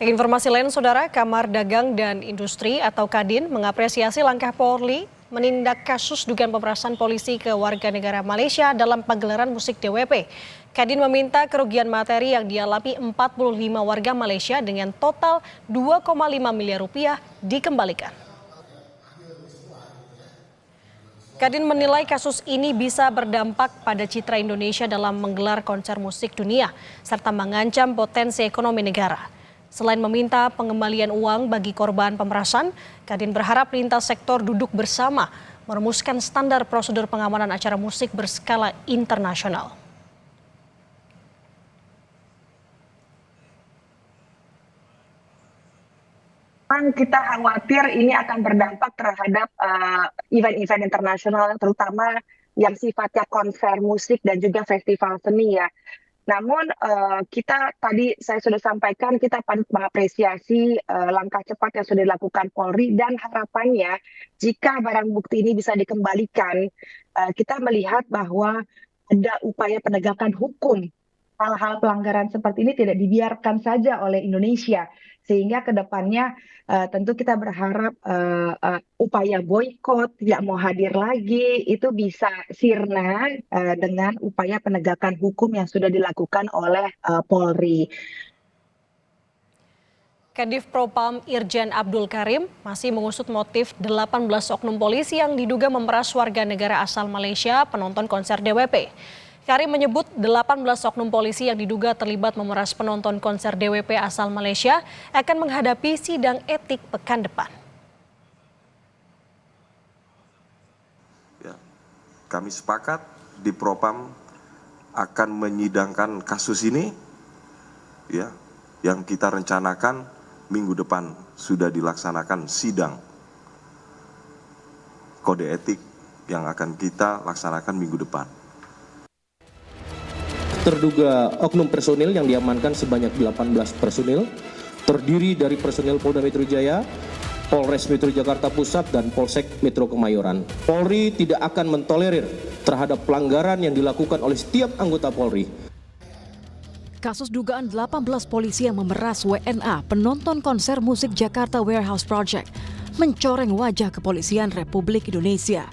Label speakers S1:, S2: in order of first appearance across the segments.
S1: Informasi lain, Saudara, Kamar Dagang dan Industri atau Kadin mengapresiasi langkah Polri menindak kasus dugaan pemerasan polisi ke warga negara Malaysia dalam pagelaran musik DWP. Kadin meminta kerugian materi yang dialami 45 warga Malaysia dengan total 2,5 miliar rupiah dikembalikan. Kadin menilai kasus ini bisa berdampak pada citra Indonesia dalam menggelar konser musik dunia, serta mengancam potensi ekonomi negara. Selain meminta pengembalian uang bagi korban pemerasan, Kadin berharap lintas sektor duduk bersama merumuskan standar prosedur pengamanan acara musik berskala internasional.
S2: Kita khawatir ini akan berdampak terhadap event-event internasional, terutama yang sifatnya konser musik dan juga festival seni ya. Namun kita tadi saya sudah sampaikan kita patut mengapresiasi langkah cepat yang sudah dilakukan Polri dan harapannya jika barang bukti ini bisa dikembalikan, kita melihat bahwa ada upaya penegakan hukum. Hal-hal pelanggaran seperti ini tidak dibiarkan saja oleh Indonesia, sehingga ke depannya tentu kita berharap upaya boykot tidak mau hadir lagi itu bisa sirna dengan upaya penegakan hukum yang sudah dilakukan oleh Polri.
S1: Kadif Propam Irjen Abdul Karim masih mengusut motif 18 oknum polisi yang diduga memeras warga negara asal Malaysia penonton konser DWP. Karim menyebut 18 oknum polisi yang diduga terlibat memeras penonton konser DWP asal Malaysia akan menghadapi sidang etik pekan depan.
S3: Ya, kami sepakat di Propam akan menyidangkan kasus ini, ya, yang kita rencanakan minggu depan sudah dilaksanakan sidang kode etik yang akan kita laksanakan minggu depan.
S4: Terduga oknum personil yang diamankan sebanyak 18 personil, terdiri dari personil Polda Metro Jaya, Polres Metro Jakarta Pusat, dan Polsek Metro Kemayoran. Polri tidak akan mentolerir terhadap pelanggaran yang dilakukan oleh setiap anggota Polri.
S5: Kasus dugaan 18 polisi yang memeras WNA penonton konser musik Jakarta Warehouse Project mencoreng wajah kepolisian Republik Indonesia.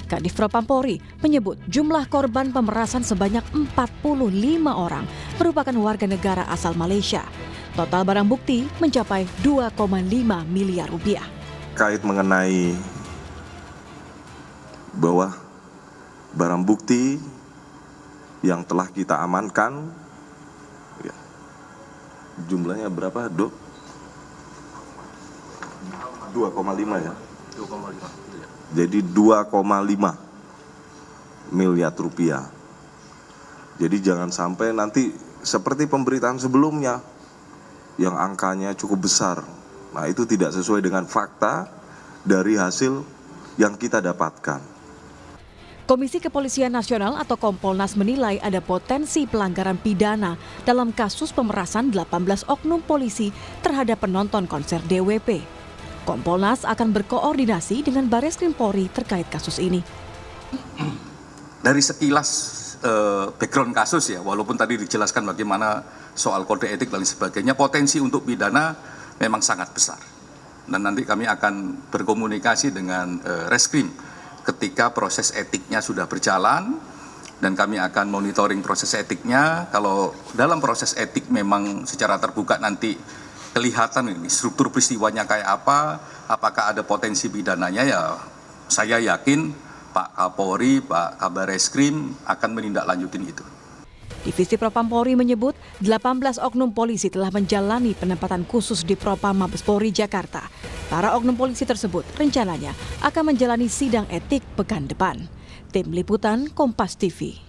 S5: Kadif Propam Polri menyebut jumlah korban pemerasan sebanyak 45 orang merupakan warga negara asal Malaysia. Total barang bukti mencapai 2,5 miliar rupiah.
S3: Kait mengenai bahwa barang bukti yang telah kita amankan, ya, jumlahnya berapa, Dok? 2,5 ya? 2,5. Jadi 2,5 miliar rupiah. Jadi jangan sampai nanti seperti pemberitaan sebelumnya yang angkanya cukup besar. Nah, itu tidak sesuai dengan fakta dari hasil yang kita dapatkan.
S5: Komisi Kepolisian Nasional atau Kompolnas menilai ada potensi pelanggaran pidana dalam kasus pemerasan 18 oknum polisi terhadap penonton konser DWP. Kompolnas akan berkoordinasi dengan Bareskrim Polri terkait kasus ini.
S6: Dari sekilas background kasus ya, walaupun tadi dijelaskan bagaimana soal kode etik dan sebagainya, potensi untuk pidana memang sangat besar. Dan nanti kami akan berkomunikasi dengan Reskrim ketika proses etiknya sudah berjalan, dan kami akan monitoring proses etiknya. Kalau dalam proses etik memang secara terbuka nanti kelihatan ini struktur peristiwanya kayak apa, apakah ada potensi pidananya, ya saya yakin Pak Kapolri, Pak Kabar Reskrim akan menindaklanjutin itu.
S5: Divisi Propam Polri menyebut 18 oknum polisi telah menjalani penempatan khusus di Propam Mabes Polri Jakarta. Para oknum polisi tersebut rencananya akan menjalani sidang etik pekan depan. Tim Liputan Kompas TV.